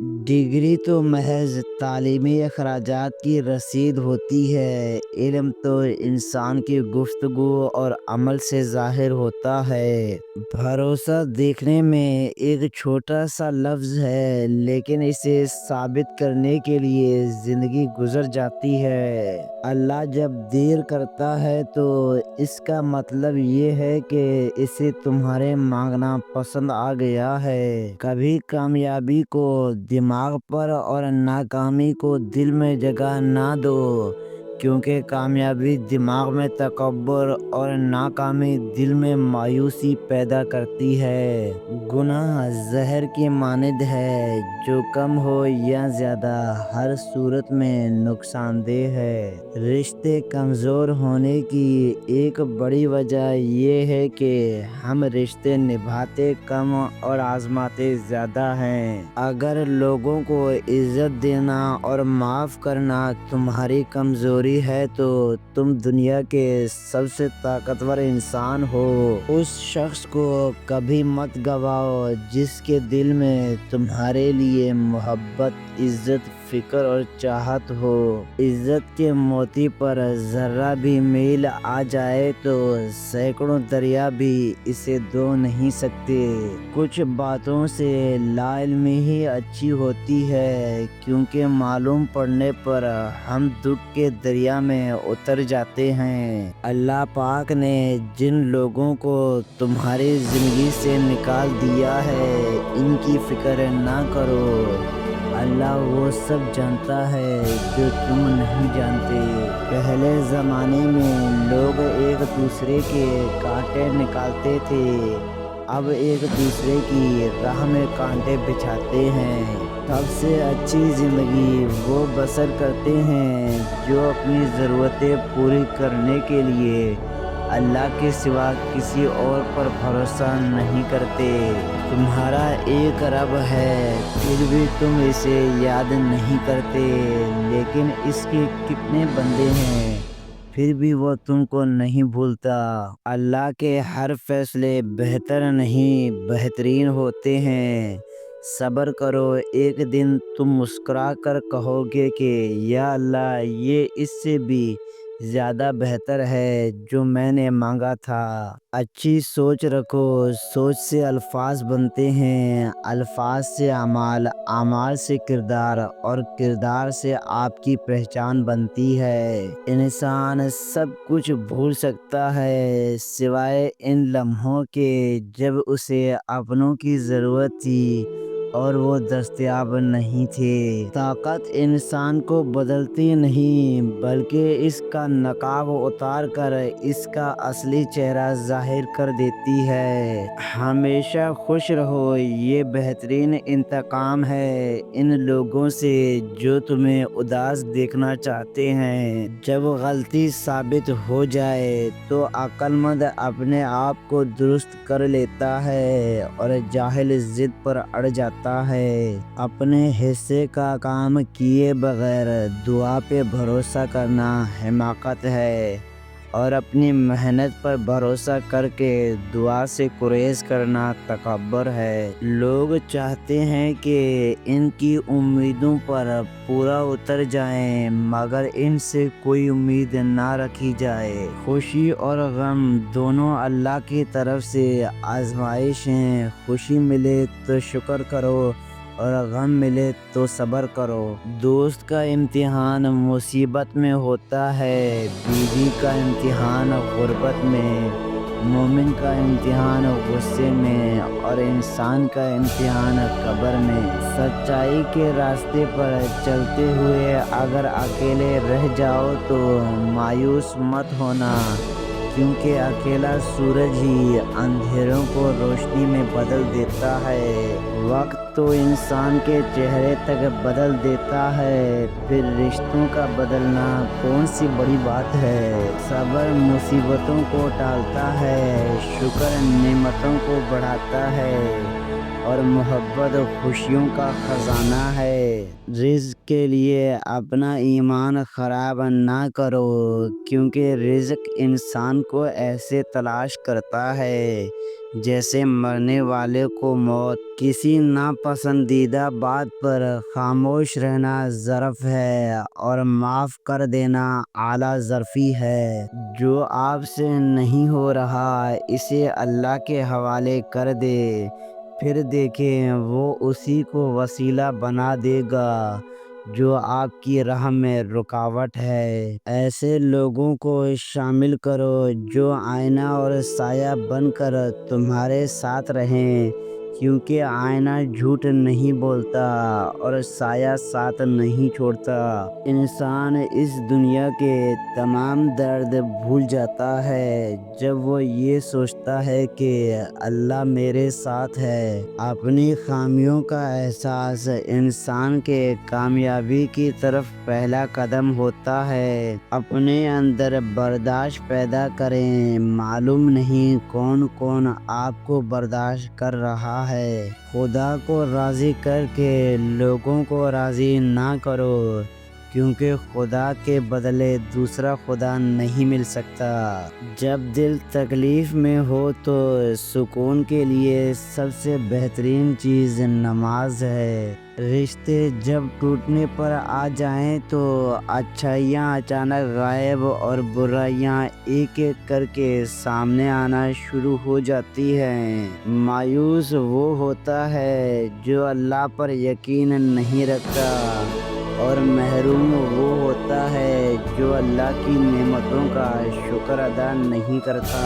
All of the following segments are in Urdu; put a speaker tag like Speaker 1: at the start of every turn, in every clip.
Speaker 1: ڈگری تو محض تعلیمی اخراجات کی رسید ہوتی ہے۔ علم تو انسان کی گفتگو اور عمل سے ظاہر ہوتا ہے۔ بھروسہ دیکھنے میں ایک چھوٹا سا لفظ ہے، لیکن اسے ثابت کرنے کے لیے زندگی گزر جاتی ہے۔ اللہ جب دیر کرتا ہے تو اس کا مطلب یہ ہے کہ اسے تمہارے مانگنا پسند آ گیا ہے۔ کبھی کامیابی کو دماغ پر اور ناکامی کو دل میں جگہ نہ دو، کیونکہ کامیابی دماغ میں تکبر اور ناکامی دل میں مایوسی پیدا کرتی ہے۔ گناہ زہر کی مانند ہے، جو کم ہو یا زیادہ ہر صورت میں نقصان دہ ہے۔ رشتے کمزور ہونے کی ایک بڑی وجہ یہ ہے کہ ہم رشتے نبھاتے کم اور آزماتے زیادہ ہیں۔ اگر لوگوں کو عزت دینا اور معاف کرنا تمہاری کمزوری ہے تو تم دنیا کے سب سے طاقتور انسان ہو۔ اس شخص کو کبھی مت گواؤ جس کے دل میں تمہارے لیے محبت، عزت، فکر اور چاہت ہو۔ عزت کے موتی پر ذرہ بھی میل آ جائے تو سینکڑوں دریا بھی اسے دھو نہیں سکتے۔ کچھ باتوں سے لا علمی ہی اچھی ہوتی ہے، کیونکہ معلوم پڑنے پر ہم دکھ کے دریا میں اتر جاتے ہیں۔ اللہ پاک نے جن لوگوں کو تمہاری زندگی سے نکال دیا ہے، ان کی فکر نہ کرو۔ اللہ وہ سب جانتا ہے جو تم نہیں جانتے۔ پہلے زمانے میں لوگ ایک دوسرے کے کانٹے نکالتے تھے، اب ایک دوسرے کی راہ میں کانٹے بچھاتے ہیں۔ سب سے اچھی زندگی وہ بسر کرتے ہیں جو اپنی ضرورتیں پوری کرنے کے لیے اللہ کے سوا کسی اور پر بھروسہ نہیں کرتے۔ تمہارا ایک رب ہے، پھر بھی تم اسے یاد نہیں کرتے، لیکن اس کے کتنے بندے ہیں، پھر بھی وہ تم کو نہیں بھولتا۔ اللہ کے ہر فیصلے بہتر نہیں بہترین ہوتے ہیں۔ صبر کرو، ایک دن تم مسکرا کر کہو گے کہ یا اللہ، یہ اس سے بھی زیادہ بہتر ہے جو میں نے مانگا تھا۔ اچھی سوچ رکھو، سوچ سے الفاظ بنتے ہیں، الفاظ سے اعمال، اعمال سے کردار اور کردار سے آپ کی پہچان بنتی ہے۔ انسان سب کچھ بھول سکتا ہے سوائے ان لمحوں کے جب اسے اپنوں کی ضرورت تھی اور وہ دستیاب نہیں تھے۔ طاقت انسان کو بدلتی نہیں بلکہ اس کا نقاب اتار کر اس کا اصلی چہرہ ظاہر کر دیتی ہے۔ ہمیشہ خوش رہو، یہ بہترین انتقام ہے ان لوگوں سے جو تمہیں اداس دیکھنا چاہتے ہیں۔ جب غلطی ثابت ہو جائے تو عقل مند اپنے آپ کو درست کر لیتا ہے اور جاہل ضد پر اڑ جاتا ہے۔ اپنے حصے کا کام کیے بغیر دعا پہ بھروسہ کرنا حماقت ہے، اور اپنی محنت پر بھروسہ کر کے دعا سے گریز کرنا تکبر ہے۔ لوگ چاہتے ہیں کہ ان کی امیدوں پر پورا اتر جائیں، مگر ان سے کوئی امید نہ رکھی جائے۔ خوشی اور غم دونوں اللہ کی طرف سے آزمائش ہیں۔ خوشی ملے تو شکر کرو اور غم ملے تو صبر کرو۔ دوست کا امتحان مصیبت میں ہوتا ہے، بیوی کا امتحان غربت میں، مومن کا امتحان غصے میں اور انسان کا امتحان قبر میں۔ سچائی کے راستے پر چلتے ہوئے اگر اکیلے رہ جاؤ تو مایوس مت ہونا، کیونکہ اکیلا سورج ہی اندھیروں کو روشنی میں بدل دیتا ہے۔ وقت تو انسان کے چہرے تک بدل دیتا ہے، پھر رشتوں کا بدلنا کون سی بڑی بات ہے۔ صبر مصیبتوں کو ٹالتا ہے، شکر نعمتوں کو بڑھاتا ہے۔ اور محبت خوشیوں کا خزانہ ہے۔ رزق کے لیے اپنا ایمان خراب نہ کرو، کیونکہ رزق انسان کو ایسے تلاش کرتا ہے جیسے مرنے والے کو موت۔ کسی ناپسندیدہ بات پر خاموش رہنا ظرف ہے اور معاف کر دینا اعلیٰ ظرفی ہے۔ جو آپ سے نہیں ہو رہا اسے اللہ کے حوالے کر دے، پھر دیکھیں وہ اسی کو وسیلہ بنا دے گا جو آپ کی راہ میں رکاوٹ ہے۔ ایسے لوگوں کو شامل کرو جو آئینہ اور سایہ بن کر تمہارے ساتھ رہیں، کیونکہ آئینہ جھوٹ نہیں بولتا اور سایہ ساتھ نہیں چھوڑتا۔ انسان اس دنیا کے تمام درد بھول جاتا ہے جب وہ یہ سوچتا ہے کہ اللہ میرے ساتھ ہے۔ اپنی خامیوں کا احساس انسان کے کامیابی کی طرف پہلا قدم ہوتا ہے۔ اپنے اندر برداشت پیدا کریں، معلوم نہیں کون کون آپ کو برداشت کر رہا ہے۔ خدا کو راضی کر کے لوگوں کو راضی نہ کرو، کیونکہ خدا کے بدلے دوسرا خدا نہیں مل سکتا۔ جب دل تکلیف میں ہو تو سکون کے لیے سب سے بہترین چیز نماز ہے۔ رشتے جب ٹوٹنے پر آ جائیں تو اچھائیاں اچانک غائب اور برائیاں ایک ایک کر کے سامنے آنا شروع ہو جاتی ہیں۔ مایوس وہ ہوتا ہے جو اللہ پر یقین نہیں رکھتا، اور محروم وہ ہوتا ہے جو اللہ کی نعمتوں کا شکر ادا نہیں کرتا۔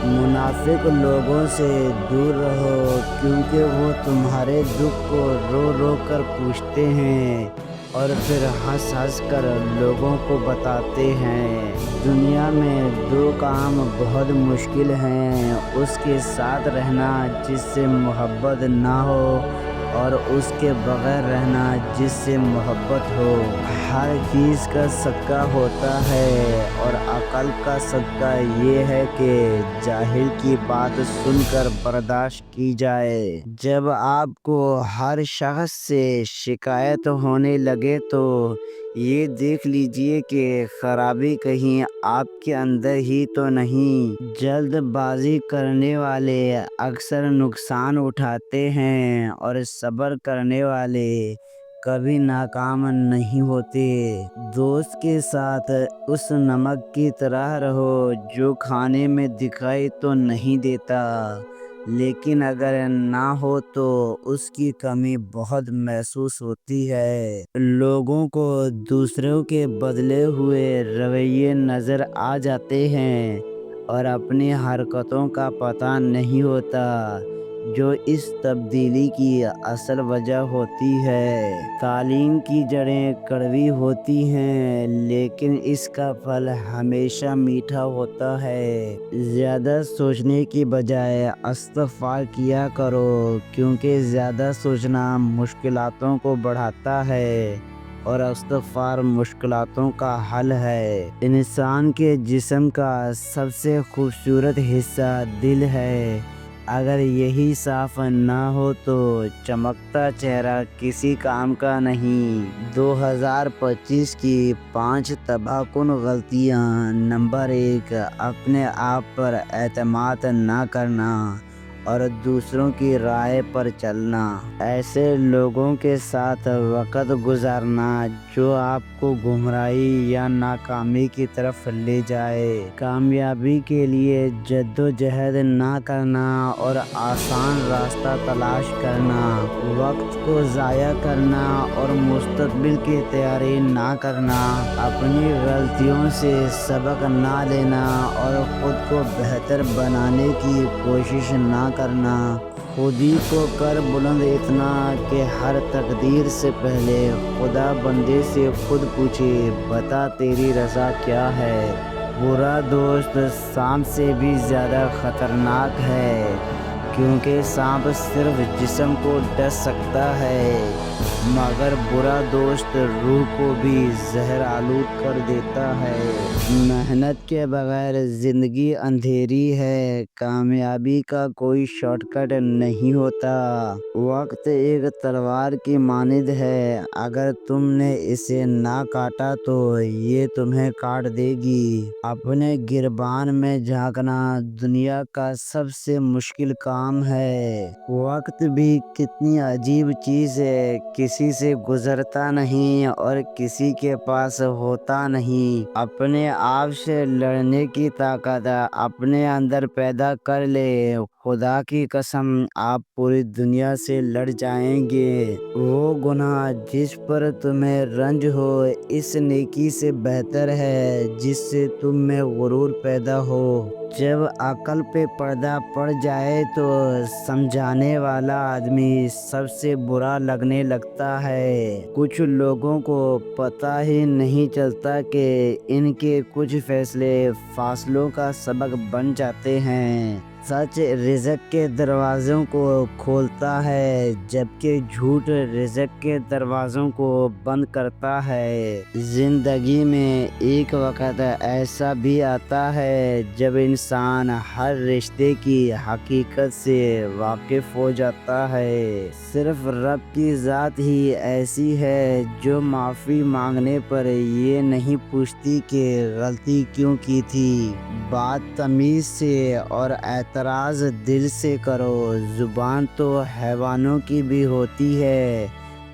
Speaker 1: منافق لوگوں سے دور رہو، کیونکہ وہ تمہارے دکھ کو رو رو کر پوچھتے ہیں اور پھر ہنس ہنس کر لوگوں کو بتاتے ہیں۔ دنیا میں دو کام بہت مشکل ہیں، اس کے ساتھ رہنا جس سے محبت نہ ہو اور اس کے بغیر رہنا جس سے محبت ہو۔ ہر چیز کا صدقہ ہوتا ہے، اور عقل کا صدقہ یہ ہے کہ جاہل کی بات سن کر برداشت کی جائے۔ جب آپ کو ہر شخص سے شکایت ہونے لگے تو یہ دیکھ لیجئے کہ خرابی کہیں آپ کے اندر ہی تو نہیں۔ جلد بازی کرنے والے اکثر نقصان اٹھاتے ہیں، اور صبر کرنے والے کبھی ناکام نہیں ہوتے۔ دوست کے ساتھ اس نمک کی طرح رہو جو کھانے میں دکھائی تو نہیں دیتا، لیکن اگر نہ ہو تو اس کی کمی بہت محسوس ہوتی ہے۔ لوگوں کو دوسروں کے بدلے ہوئے رویے نظر آ جاتے ہیں اور اپنی حرکتوں کا پتہ نہیں ہوتا، جو اس تبدیلی کی اصل وجہ ہوتی ہے۔ تعلیم کی جڑیں کڑوی ہوتی ہیں، لیکن اس کا پھل ہمیشہ میٹھا ہوتا ہے۔ زیادہ سوچنے کی بجائے استغفار کیا کرو، کیونکہ زیادہ سوچنا مشکلاتوں کو بڑھاتا ہے اور استغفار مشکلاتوں کا حل ہے۔ انسان کے جسم کا سب سے خوبصورت حصہ دل ہے، اگر یہی صاف نہ ہو تو چمکتا چہرہ کسی کام کا نہیں۔ 2025 کی 5 تباہ کن غلطیاں۔ نمبر 1، اپنے آپ پر اعتماد نہ کرنا اور دوسروں کی رائے پر چلنا۔ ایسے لوگوں کے ساتھ وقت گزارنا جو آپ کو گمراہی یا ناکامی کی طرف لے جائے۔ کامیابی کے لیے جدوجہد نہ کرنا اور آسان راستہ تلاش کرنا۔ وقت کو ضائع کرنا اور مستقبل کی تیاری نہ کرنا۔ اپنی غلطیوں سے سبق نہ لینا اور خود کو بہتر بنانے کی کوشش نہ کرنا۔ خود ہی کو کر بلند اتنا کہ ہر تقدیر سے پہلے خدا بندے سے خود پوچھے، بتا تیری رضا کیا ہے۔ برا دوست سانپ سے بھی زیادہ خطرناک ہے، کیونکہ سانپ صرف جسم کو ڈس سکتا ہے مگر برا دوست روح کو بھی زہر آلود کر دیتا ہے۔ محنت کے بغیر زندگی اندھیری ہے، کامیابی کا کوئی شارٹ کٹ نہیں ہوتا۔ وقت ایک تلوار کی مانند ہے، اگر تم نے اسے نہ کاٹا تو یہ تمہیں کاٹ دے گی۔ اپنے گربان میں جھانکنا دنیا کا سب سے مشکل کام ہے۔ وقت بھی کتنی عجیب چیز ہے، کسی سے گزرتا نہیں اور کسی کے پاس ہوتا نہیں۔ اپنے آپ سے لڑنے کی طاقت اپنے اندر پیدا کر لے، خدا کی قسم آپ پوری دنیا سے لڑ جائیں گے۔ وہ گناہ جس پر تمہیں رنج ہو اس نیکی سے بہتر ہے جس سے تم میں غرور پیدا ہو۔ جب عقل پہ پردہ پڑ جائے تو سمجھانے والا آدمی سب سے برا لگنے لگتا ہے۔ کچھ لوگوں کو پتہ ہی نہیں چلتا کہ ان کے کچھ فیصلے فاصلوں کا سبب بن جاتے ہیں۔ سچ رزق کے دروازوں کو کھولتا ہے جبکہ جھوٹ رزق کے دروازوں کو بند کرتا ہے۔ زندگی میں ایک وقت ایسا بھی آتا ہے جب انسان ہر رشتے کی حقیقت سے واقف ہو جاتا ہے۔ صرف رب کی ذات ہی ایسی ہے جو معافی مانگنے پر یہ نہیں پوچھتی کہ غلطی کیوں کی تھی۔ بات تمیز سے اور اعتراض دل سے کرو۔ زبان تو حیوانوں کی بھی ہوتی ہے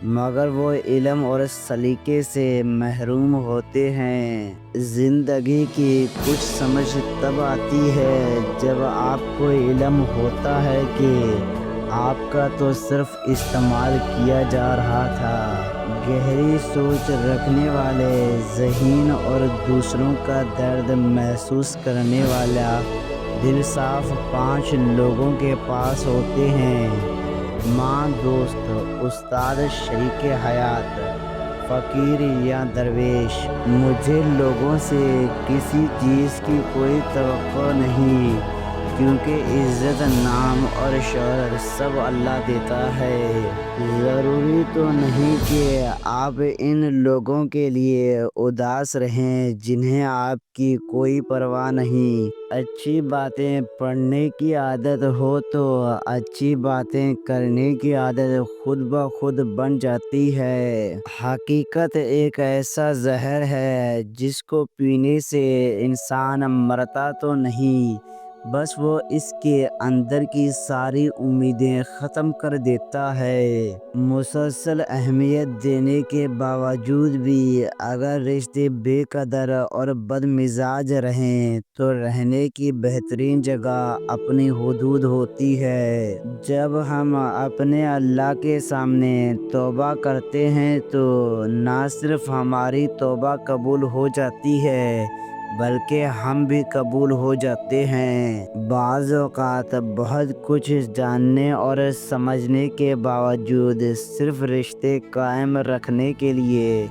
Speaker 1: مگر وہ علم اور سلیقے سے محروم ہوتے ہیں۔ زندگی کی کچھ سمجھ تب آتی ہے جب آپ کو علم ہوتا ہے کہ آپ کا تو صرف استعمال کیا جا رہا تھا۔ گہری سوچ رکھنے والے، ذہین اور دوسروں کا درد محسوس کرنے والا دل صاف 5 لوگوں کے پاس ہوتے ہیں: ماں، دوست، استاد، شریک حیات، فقیر یا درویش۔ مجھے لوگوں سے کسی چیز کی کوئی توقع نہیں کیونکہ عزت، نام اور شہرت سب اللہ دیتا ہے۔ ضروری تو نہیں کہ آپ ان لوگوں کے لیے اداس رہیں جنہیں آپ کی کوئی پرواہ نہیں۔ اچھی باتیں پڑھنے کی عادت ہو تو اچھی باتیں کرنے کی عادت خود بخود بن جاتی ہے۔ حقیقت ایک ایسا زہر ہے جس کو پینے سے انسان مرتا تو نہیں، بس وہ اس کے اندر کی ساری امیدیں ختم کر دیتا ہے۔ مسلسل اہمیت دینے کے باوجود بھی اگر رشتے بے قدر اور بد مزاج رہیں تو رہنے کی بہترین جگہ اپنی حدود ہوتی ہے۔ جب ہم اپنے اللہ کے سامنے توبہ کرتے ہیں تو نہ صرف ہماری توبہ قبول ہو جاتی ہے بلکہ ہم بھی قبول ہو جاتے ہیں۔ بعض اوقات بہت کچھ جاننے اور سمجھنے کے باوجود صرف رشتے قائم رکھنے کے لیے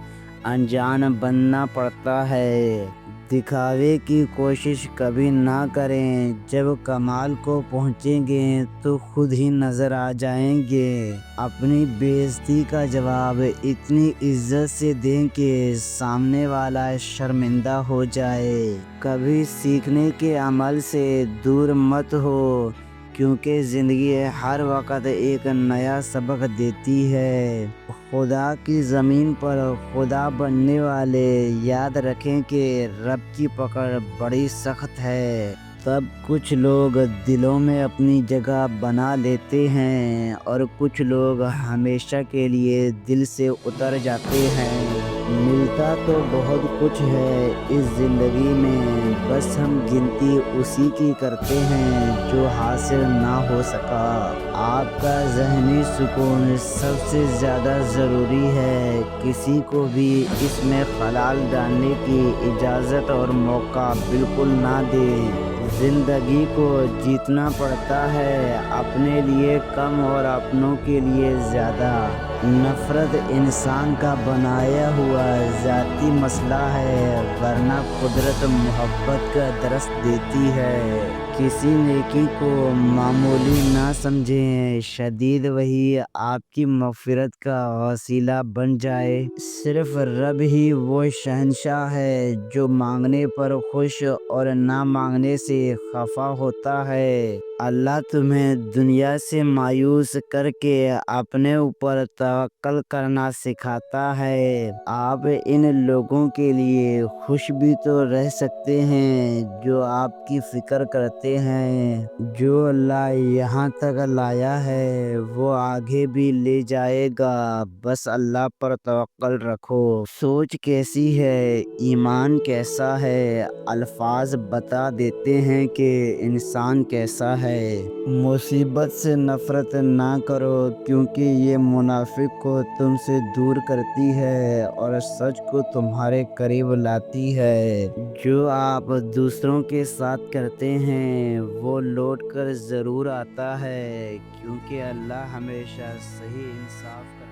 Speaker 1: انجان بننا پڑتا ہے۔ دکھاوے کی کوشش کبھی نہ کریں، جب کمال کو پہنچیں گے تو خود ہی نظر آ جائیں گے۔ اپنی بے عزتی کا جواب اتنی عزت سے دیں کہ سامنے والا شرمندہ ہو جائے۔ کبھی سیکھنے کے عمل سے دور مت ہو کیونکہ زندگی ہر وقت ایک نیا سبق دیتی ہے۔ خدا کی زمین پر خدا بننے والے یاد رکھیں کہ رب کی پکڑ بڑی سخت ہے۔ تب کچھ لوگ دلوں میں اپنی جگہ بنا لیتے ہیں اور کچھ لوگ ہمیشہ کے لیے دل سے اتر جاتے ہیں۔ ملتا تو بہت کچھ ہے اس زندگی میں، بس ہم گنتی اسی کی کرتے ہیں جو حاصل نہ ہو سکا۔ آپ کا ذہنی سکون سب سے زیادہ ضروری ہے، کسی کو بھی اس میں خلل ڈالنے کی اجازت اور موقع بالکل نہ دیں۔ زندگی کو جیتنا پڑتا ہے، اپنے لیے کم اور اپنوں کے لیے زیادہ۔ نفرت انسان کا بنایا ہوا ذاتی مسئلہ ہے ورنہ قدرت محبت کا درس دیتی ہے۔ کسی نیکی کو معمولی نہ سمجھیں، شدید وہی آپ کی مغفرت کا وسیلہ بن جائے۔ صرف رب ہی وہ شہنشاہ ہے جو مانگنے پر خوش اور نہ مانگنے سے خفا ہوتا ہے۔ اللہ تمہیں دنیا سے مایوس کر کے اپنے اوپر توکل کرنا سکھاتا ہے۔ آپ ان لوگوں کے لیے خوش بھی تو رہ سکتے ہیں جو آپ کی فکر کرتے ہیں۔ جو اللہ یہاں تک لایا ہے وہ آگے بھی لے جائے گا، بس اللہ پر توکل رکھو۔ سوچ کیسی ہے، ایمان کیسا ہے، الفاظ بتا دیتے ہیں کہ انسان کیسا ہے۔ مصیبت سے نفرت نہ کرو کیونکہ یہ منافق کو تم سے دور کرتی ہے اور سچ کو تمہارے قریب لاتی ہے۔ جو آپ دوسروں کے ساتھ کرتے ہیں وہ لوٹ کر ضرور آتا ہے، کیونکہ اللہ ہمیشہ صحیح انصاف